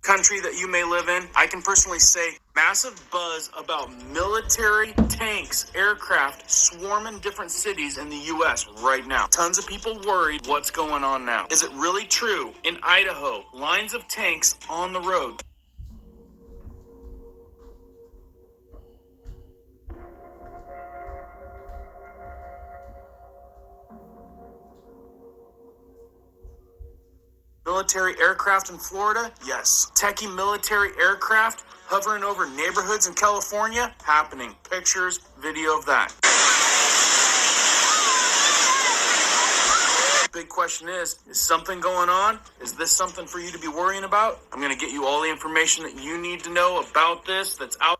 country that you may live in, I can personally say massive buzz about military tanks, aircraft swarming different cities in the U.S. right now. Tons of people worried what's going on now. Is it really true? In Idaho, lines of tanks on the road. Military aircraft in Florida? Yes. Techie military aircraft hovering over neighborhoods in California? Happening. Pictures, video of that. Big question is something going on? Is this something for you to be worrying about? I'm going to get you all the information that you need to know about this that's out.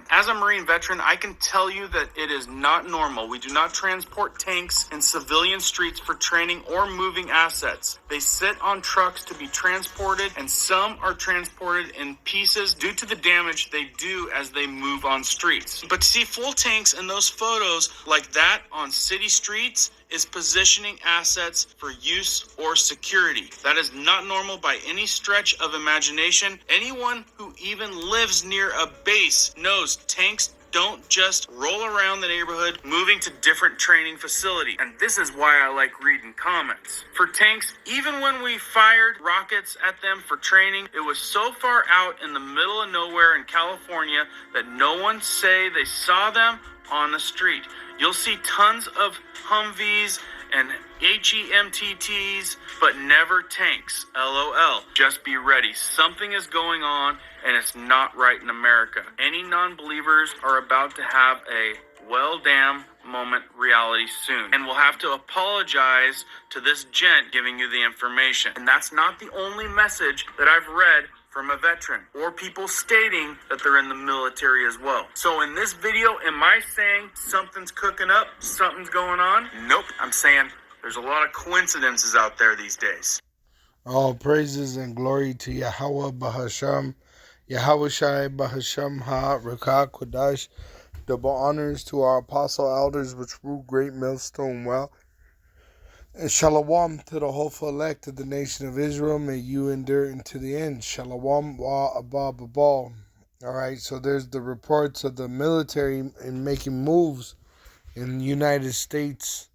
As a Marine veteran, I can tell you that it is not normal. We do not transport tanks in civilian streets for training or moving assets. They sit on trucks to be transported, and some are transported in pieces due to the damage they do as they move on streets. But to see full tanks in those photos like that on city streets is positioning assets for use or security. That is not normal by any stretch of imagination. Anyone who even lives near a base knows tanks don't just roll around the neighborhood moving to different training facilities. And this is why I like reading comments. For tanks, even when we fired rockets at them for training, it was so far out in the middle of nowhere in California that no one say they saw them on the street. You'll see tons of Humvees and HEMTTs, but never tanks. LOL. Just be ready. Something is going on, and it's not right in America. Any non-believers are about to have a well damn moment reality soon. And we'll have to apologize to this gent giving you the information. And that's not the only message that I've read from a veteran or people stating that they're in the military as well. So in this video, am I saying something's cooking up, something's going on? Nope. I'm saying there's a lot of coincidences out there these days. All praises and glory to Yahweh Bahasham, Yahweh Shai Bahasham Ha Rakah Kodash. Double honors to our apostle elders which rule great millstone well. And shalom to the hopeful elect of the nation of Israel. May you endure into the end. Shalom wa abba babal. Alright, so there's the reports of the military in making moves in the United States.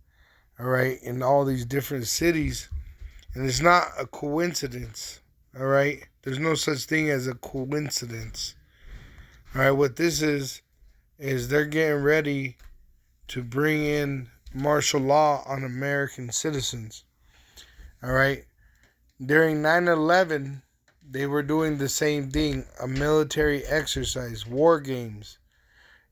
Alright, in all these different cities. And it's not a coincidence. Alright, there's no such thing as a coincidence. Alright, what this is they're getting ready to bring in martial law on American citizens. All right. During 9/11, they were doing the same thing, a military exercise, war games.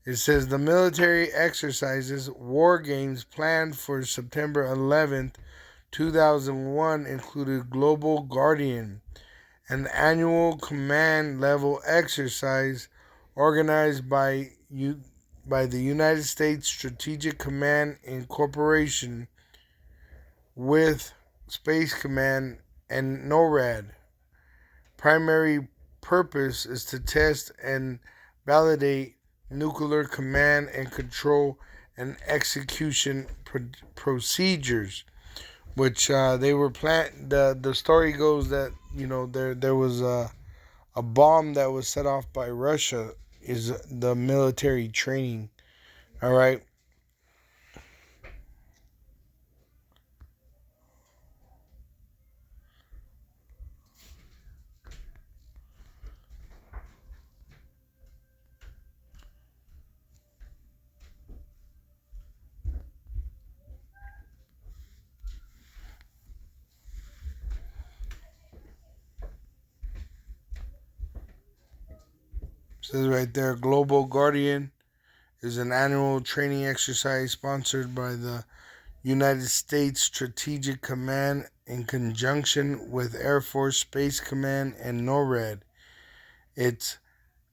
It says the military exercises, war games planned for September 11th, 2001 included Global Guardian, an annual command level exercise organized by the United States Strategic Command Incorporation with Space Command and NORAD. Primary purpose is to test and validate nuclear command and control and execution procedures, which they were the story goes that there was a bomb that was set off by Russia is the military training. All right. It says right there, Global Guardian is an annual training exercise sponsored by the United States Strategic Command in conjunction with Air Force Space Command and NORAD. Its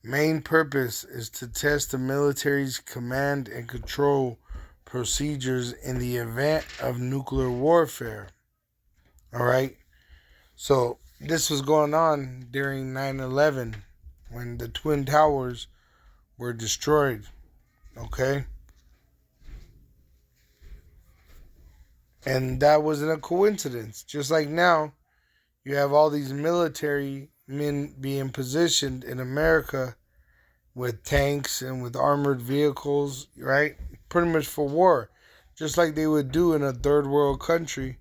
main purpose is to test the military's command and control procedures in the event of nuclear warfare. All right. So this was going on during 9/11 when the Twin Towers were destroyed. Okay. And that wasn't a coincidence. Just like now, you have all these military men being positioned in America with tanks and with armored vehicles, right? Pretty much for war, just like they would do in a third world country.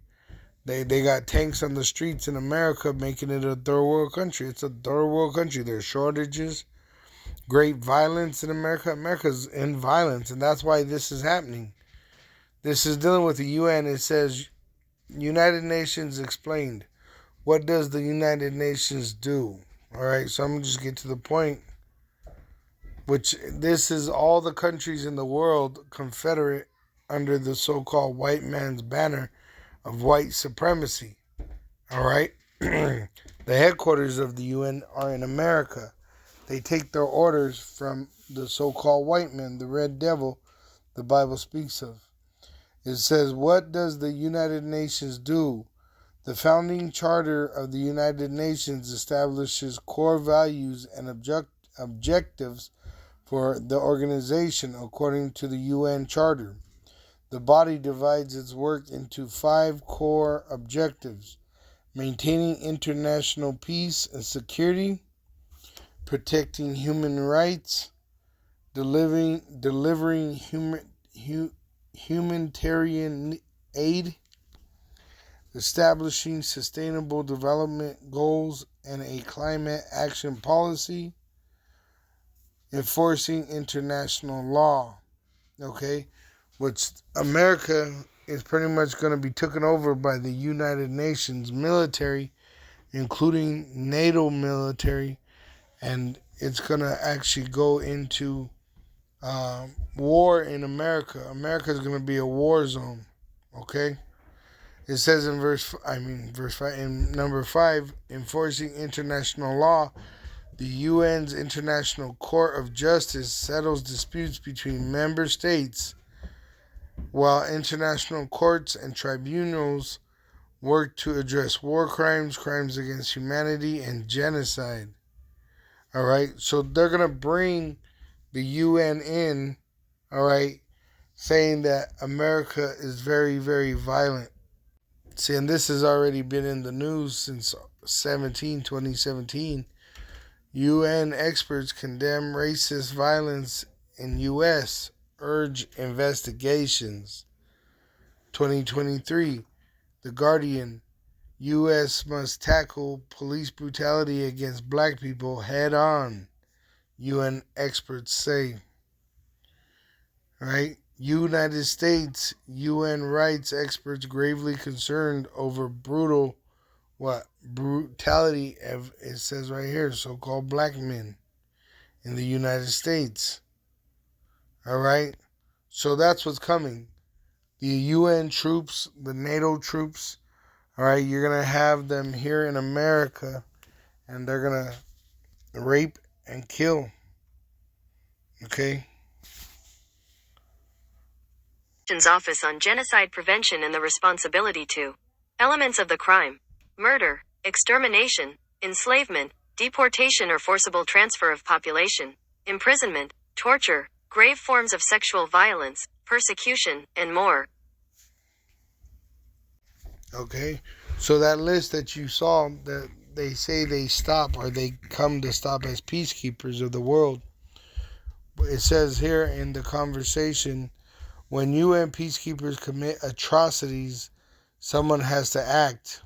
They got tanks on the streets in America, making it a third world country. It's a third world country. There's shortages, great violence in America. America's in violence, and that's why this is happening. This is dealing with the UN. It says United Nations explained. What does the United Nations do? All right, so I'm gonna just get to the point. Which this is all the countries in the world confederate under the so-called white man's banner of white supremacy. All right, the headquarters of the UN are in America. They take their orders from the so-called white man, the red devil the Bible speaks of. It says, what does the United Nations do? The founding charter of the United Nations establishes core values and objectives for the organization according to the UN Charter. The body divides its work into 5 core objectives: maintaining international peace and security, protecting human rights, delivering humanitarian aid, establishing sustainable development goals and a climate action policy, enforcing international law. Okay, which America is pretty much going to be taken over by the United Nations military, including NATO military, and it's going to actually go into war in America. America is going to be a war zone. Okay, it says in verse 5, in number 5, enforcing international law. The UN's International Court of Justice settles disputes between member states, while international courts and tribunals work to address war crimes, crimes against humanity, and genocide. All right, so they're going to bring the UN in, all right, saying that America is very, very violent. See, and this has already been in the news since 2017. UN experts condemn racist violence in U.S., urge investigations. 2023, The Guardian, U.S. must tackle police brutality against black people head on, UN experts say. Right? United States, UN rights experts gravely concerned over brutality, it says right here, so-called black men in the United States. All right? So that's what's coming. The UN troops, the NATO troops, all right, you're going to have them here in America, and they're going to rape and kill. Okay? Office on Genocide Prevention and the Responsibility to Elements of the Crime: Murder, Extermination, Enslavement, Deportation or Forcible Transfer of Population, Imprisonment, Torture, Grave Forms of Sexual Violence, Persecution, and more. Okay? So that list that you saw, that they say they stop, or they come to stop as peacekeepers of the world, it says here in the conversation, when UN peacekeepers commit atrocities, someone has to act.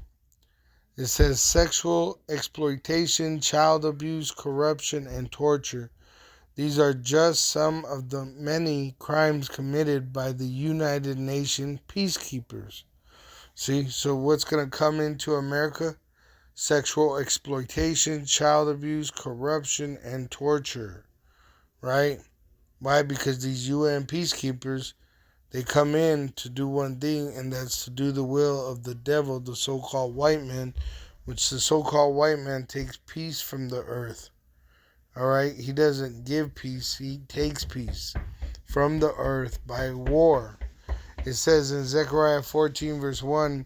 It says sexual exploitation, child abuse, corruption, and torture. These are just some of the many crimes committed by the United Nations peacekeepers. See, so what's going to come into America? Sexual exploitation, child abuse, corruption, and torture. Right? Why? Because these UN peacekeepers, they come in to do one thing, and that's to do the will of the devil, the so-called white man, which the so-called white man takes peace from the earth. All right? He doesn't give peace. He takes peace from the earth by war. It says in Zechariah 14, verse 1,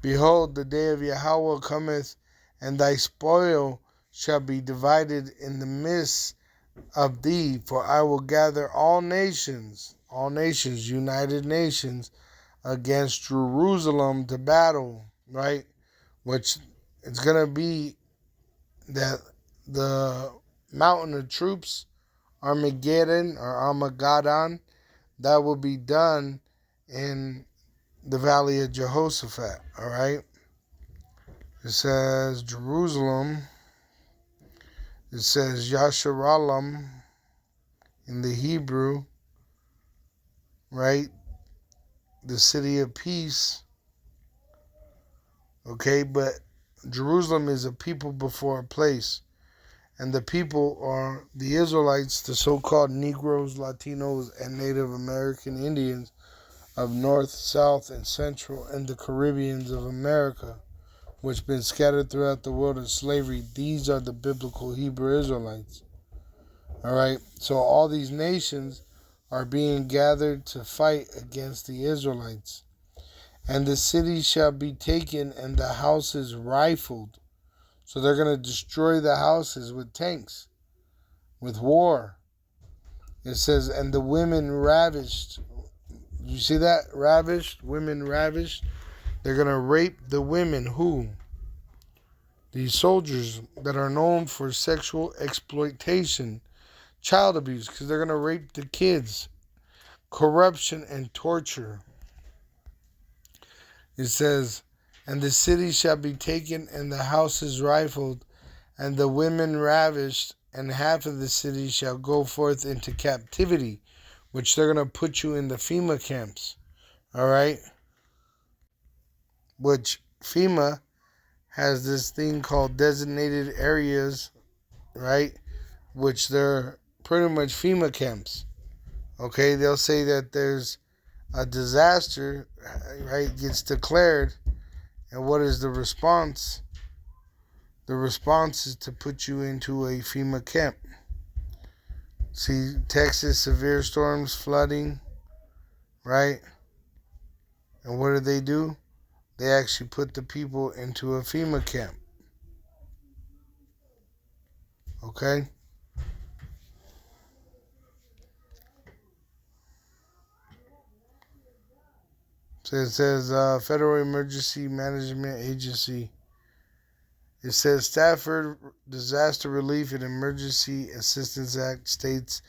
behold, the day of Yahweh cometh, and thy spoil shall be divided in the midst of thee, for I will gather all nations, United Nations, against Jerusalem to battle, right? Which it's going to be that the mountain of troops, Armageddon or Armageddon, that will be done in the valley of Jehoshaphat. All right. It says Jerusalem. It says Yasharal in the Hebrew, right? The city of peace. Okay, but Jerusalem is a people before a place. And the people are the Israelites, the so-called Negroes, Latinos, and Native American Indians of North, South, and Central, and the Caribbeans of America, which have been scattered throughout the world in slavery. These are the biblical Hebrew Israelites. All right, so all these nations are being gathered to fight against the Israelites. And the city shall be taken and the houses rifled. So they're going to destroy the houses with tanks, with war. It says, and the women ravished. You see that? Ravished, women ravished. They're going to rape the women. Who? These soldiers that are known for sexual exploitation, child abuse, because they're going to rape the kids, corruption and torture. It says, and the city shall be taken and the houses rifled and the women ravished, and half of the city shall go forth into captivity, which they're going to put you in the FEMA camps. All right? Which FEMA has this thing called designated areas, right? Which they're pretty much FEMA camps. Okay? They'll say that there's a disaster, right, gets declared, and what is the response? The response is to put you into a FEMA camp. See, Texas, severe storms, flooding, right? And what do? They actually put the people into a FEMA camp. Okay? So it says Federal Emergency Management Agency. It says Stafford Disaster Relief and Emergency Assistance Act states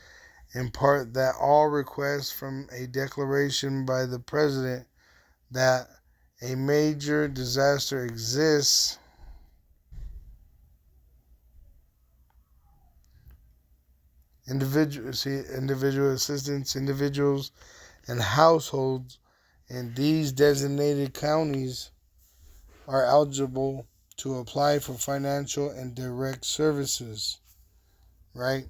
in part that all requests from a declaration by the President that a major disaster exists individual assistance, individuals and households in these designated counties are eligible to apply for financial and direct services, right?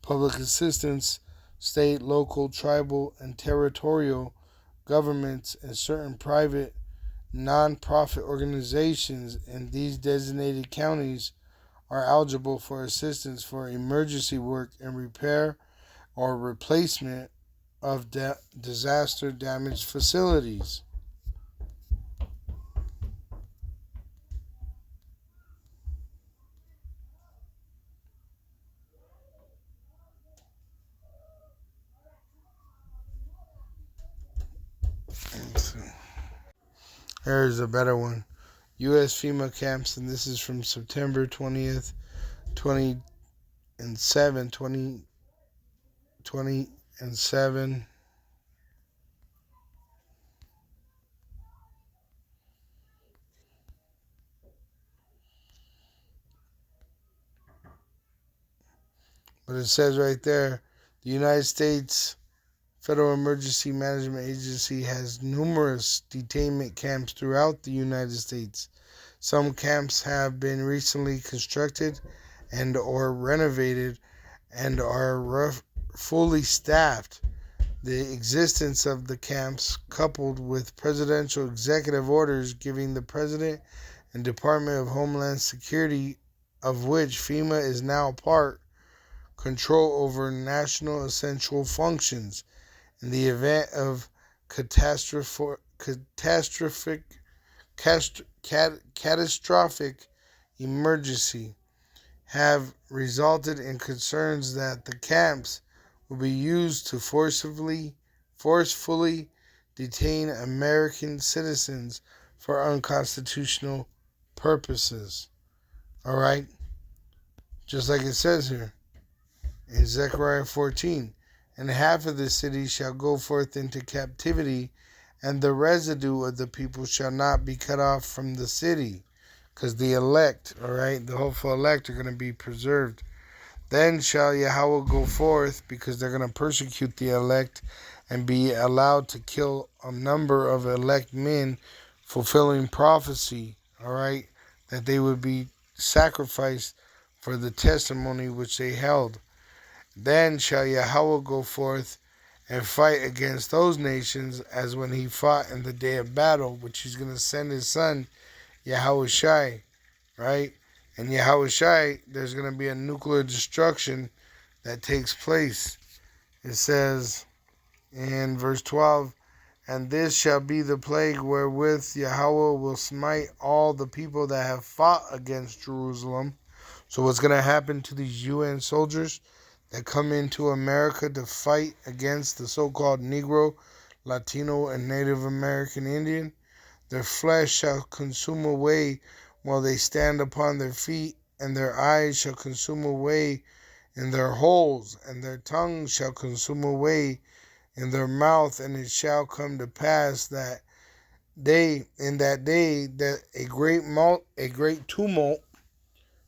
Public assistance, state, local, tribal, and territorial governments and certain private non-profit organizations in these designated counties are eligible for assistance for emergency work and repair or replacement of disaster damaged facilities. Here's a better one. U.S. FEMA camps, and this is from September 20th, 2007. But it says right there, the United States Federal Emergency Management Agency has numerous detainment camps throughout the United States. Some camps have been recently constructed and or renovated and are fully staffed. The existence of the camps, coupled with presidential executive orders giving the President and Department of Homeland Security, of which FEMA is now part, control over national essential functions in the event of catastrophic emergency, have resulted in concerns that the camps will be used to forcefully detain American citizens for unconstitutional purposes. All right? Just like it says here in Zechariah 14. And half of the city shall go forth into captivity, and the residue of the people shall not be cut off from the city. Because the elect, all right, the hopeful elect are going to be preserved. Then shall Yahweh go forth, because they're going to persecute the elect and be allowed to kill a number of elect men, fulfilling prophecy, all right, that they would be sacrificed for the testimony which they held. Then shall Yahweh go forth and fight against those nations as when he fought in the day of battle, which he's going to send his son, Yahushai, right? And Yahushai, there's going to be a nuclear destruction that takes place. It says in verse 12, and this shall be the plague wherewith Yahweh will smite all the people that have fought against Jerusalem. So what's going to happen to these UN soldiers that come into America to fight against the so-called Negro, Latino, and Native American Indian? Their flesh shall consume away while they stand upon their feet, and their eyes shall consume away in their holes, and their tongue shall consume away in their mouth. And it shall come to pass that in that day that a great tumult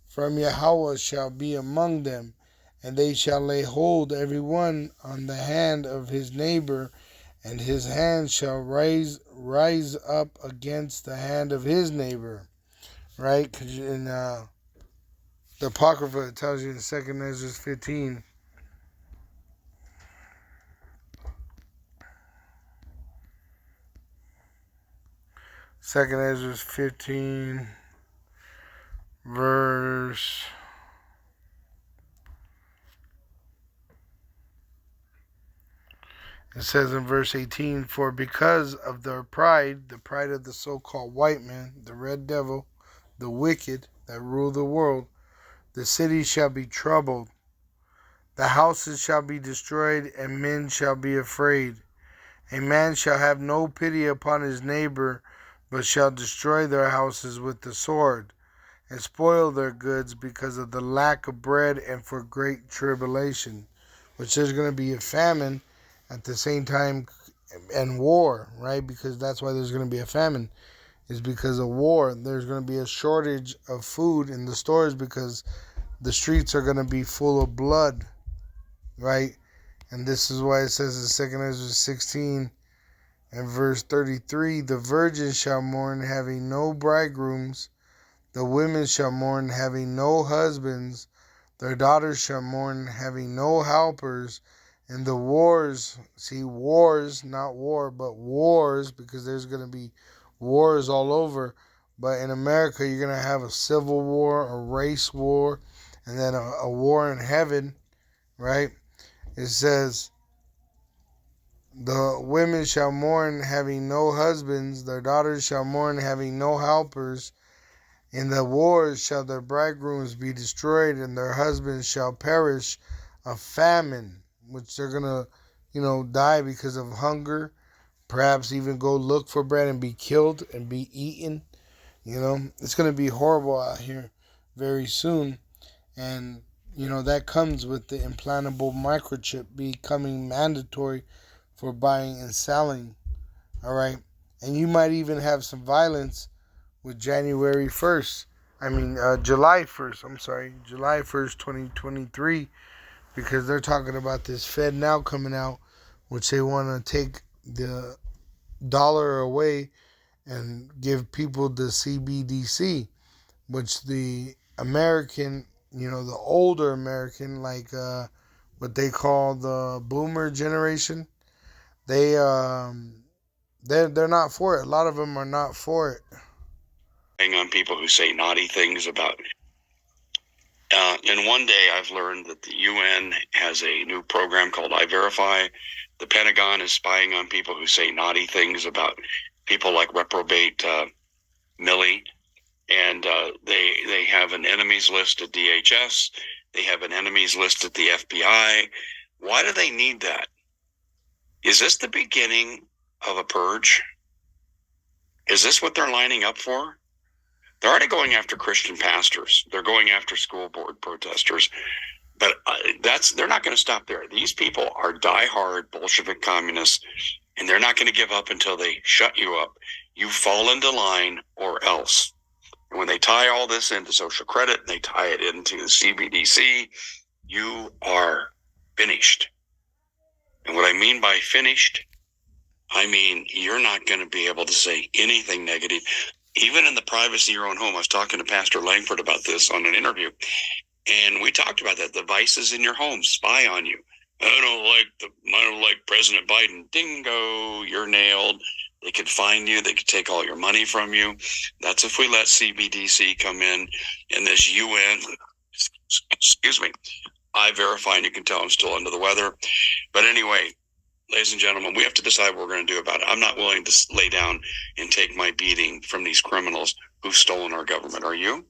from Yahweh shall be among them, and they shall lay hold every one on the hand of his neighbor, and his hand shall rise up against the hand of his neighbor. Right? Because in the Apocrypha, it tells you in 2nd Esdras 15. Second Esdras 15, verse. It says in verse 18, for because of their pride, the pride of the so-called white man, the red devil, the wicked that rule the world, the city shall be troubled, the houses shall be destroyed, and men shall be afraid. A man shall have no pity upon his neighbor, but shall destroy their houses with the sword, and spoil their goods because of the lack of bread and for great tribulation. Which there's going to be a famine at the same time, and war, right? Because that's why there's going to be a famine, is because of war. There's going to be a shortage of food in the stores because the streets are going to be full of blood, right? And this is why it says in 2nd Ezra 16 and verse 33, the virgins shall mourn having no bridegrooms, the women shall mourn having no husbands, their daughters shall mourn having no helpers, and the wars, see, wars, not war, but wars, because there's going to be wars all over. But in America, you're going to have a civil war, a race war, and then a war in heaven, right? It says, the women shall mourn having no husbands, their daughters shall mourn having no helpers. In the wars shall their bridegrooms be destroyed, and their husbands shall perish of famine, which they're going to, die because of hunger, perhaps even go look for bread and be killed and be eaten. It's going to be horrible out here very soon. And, that comes with the implantable microchip becoming mandatory for buying and selling. All right. And you might even have some violence with July 1st, July 1st, 2023, because they're talking about this Fed now coming out, which they want to take the dollar away and give people the CBDC, which the American, the older American, like what they call the boomer generation, they're not for it. A lot of them are not for it. On people who say naughty things about. In one day, I've learned that the UN has a new program called I-Verify. The Pentagon is spying on people who say naughty things about people like reprobate Milley. And they have an enemies list at DHS. They have an enemies list at the FBI. Why do they need that? Is this the beginning of a purge? Is this what they're lining up for? They're already going after Christian pastors. They're going after school board protesters. But they're not going to stop there. These people are diehard Bolshevik communists, and they're not going to give up until they shut you up. You fall into line or else. And when they tie all this into social credit, and they tie it into the CBDC, you are finished. And what I mean by finished, I mean you're not going to be able to say anything negative. Even in the privacy of your own home. I was talking to Pastor Langford about this on an interview. And we talked about that. The vices in your home spy on you. I don't like President Biden. Dingo, you're nailed. They could find you. They could take all your money from you. That's if we let CBDC come in and this UN, excuse me, I verify, and you can tell I'm still under the weather. But anyway, ladies and gentlemen, we have to decide what we're going to do about it. I'm not willing to lay down and take my beating from these criminals who've stolen our government. Are you?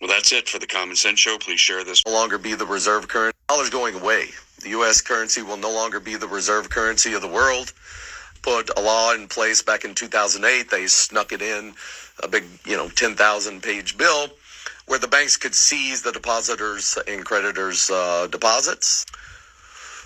Well, that's it for the Common Sense Show. Please share this. No longer be the reserve currency. The dollar's going away. The U.S. currency will no longer be the reserve currency of the world. Put a law in place back in 2008. They snuck it in, a big, 10,000 page bill where the banks could seize the depositors' and creditors' deposits.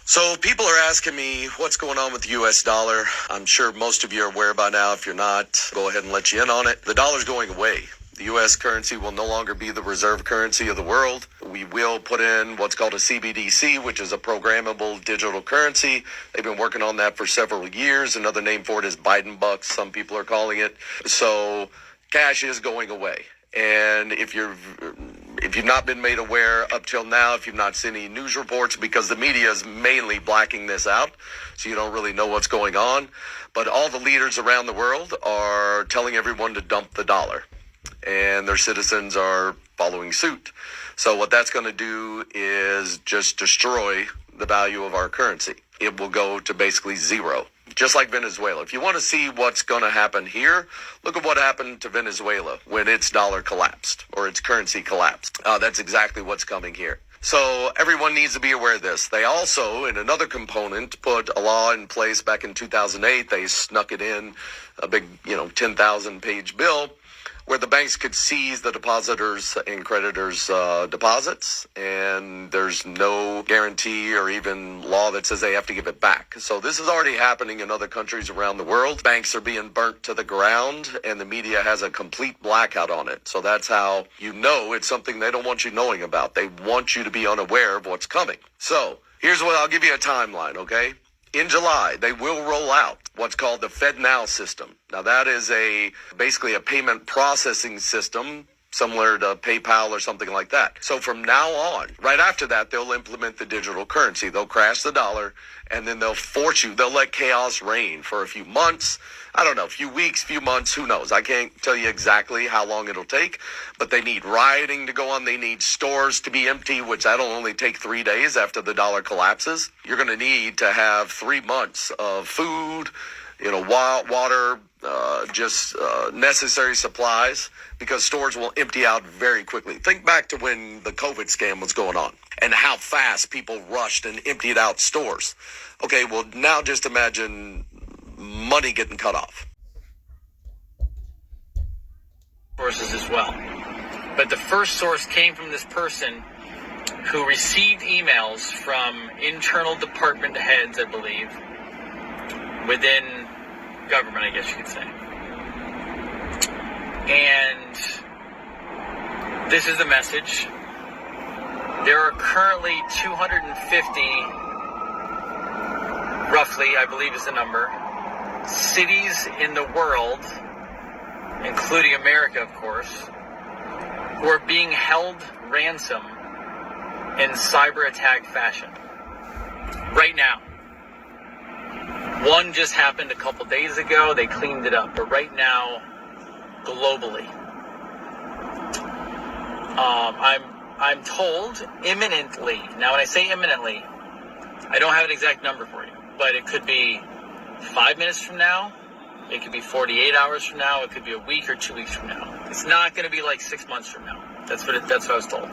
So people are asking me what's going on with the U.S. dollar. I'm sure most of you are aware by now. If you're not, go ahead and let you in on it. The dollar's going away. The U.S. currency will no longer be the reserve currency of the world. We will put in what's called a CBDC, which is a programmable digital currency. They've been working on that for several years. Another name for it is Biden bucks, some people are calling it. So cash is going away. And if you've not been made aware up till now, if you've not seen any news reports, because the media is mainly blacking this out, so you don't really know what's going on. But all the leaders around the world are telling everyone to dump the dollar, and their citizens are following suit. So what that's going to do is just destroy the value of our currency. It will go to basically zero, just like Venezuela. If you want to see what's going to happen here, look at what happened to Venezuela when its dollar collapsed or its currency collapsed. That's exactly what's coming here. So everyone needs to be aware of this. They also, in another component, put a law in place back in 2008. They snuck it in, a big, 10,000 page bill where the banks could seize the depositors' and creditors' deposits, and there's no guarantee or even law that says they have to give it back. So this is already happening in other countries around the world. Banks are being burnt to the ground, and the media has a complete blackout on it. So that's how you know it's something they don't want you knowing about. They want you to be unaware of what's coming. So here's what I'll give you a timeline, okay? In July, they will roll out what's called the FedNow system. Now, that is basically a payment processing system similar to PayPal or something like that. So from now on, right after that, they'll implement the digital currency. They'll crash the dollar, and then they'll let chaos reign for a few months. I don't know, a few weeks, few months, who knows? I can't tell you exactly how long it'll take, but they need rioting to go on. They need stores to be empty, which that'll only take 3 days after the dollar collapses. You're going to need to have 3 months of food, water, just necessary supplies, because stores will empty out very quickly. Think back to when the COVID scam was going on and how fast people rushed and emptied out stores. Okay, well, now just imagine money getting cut off. Sources as well. But the first source came from this person who received emails from internal department heads, I believe, within government, I guess you could say. And this is the message. There are currently 250, roughly, I believe is the number, cities in the world, including America, of course, who are being held ransom in cyber attack fashion. Right now. One just happened a couple days ago. They cleaned it up. But right now, globally, I'm told imminently. Now, when I say imminently, I don't have an exact number for you, but it could be 5 minutes from now. It could be 48 hours from now. It could be a week or 2 weeks from now. It's not going to be like 6 months from now. That's what I was told.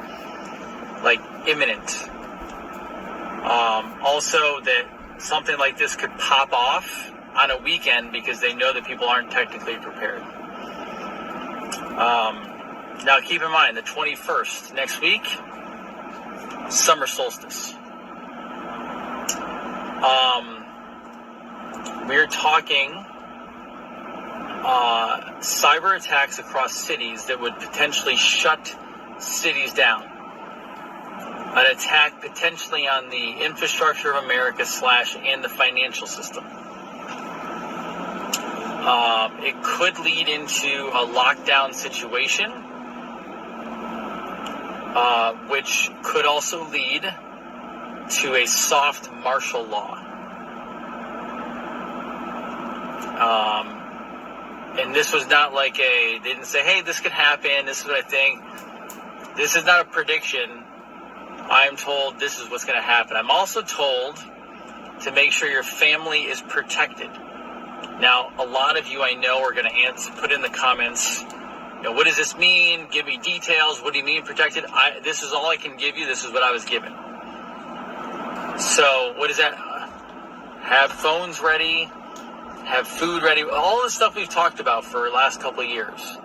Like imminent. Also that something like this could pop off on a weekend because they know that people aren't technically prepared. Now, keep in mind, the 21st, next week, summer solstice. We're talking cyber attacks across cities that would potentially shut cities down. An attack potentially on the infrastructure of America / and the financial system. It could lead into a lockdown situation, which could also lead to a soft martial law. And this was not like they didn't say, hey, this could happen, this is what I think. This is not a prediction. I'm told this is what's going to happen. I'm also told to make sure your family is protected. Now, a lot of you I know are going to put in the comments, what does this mean? Give me details. What do you mean protected? This is all I can give you. This is what I was given. So what is that? Have phones ready. Have food ready. All the stuff we've talked about for the last couple of years.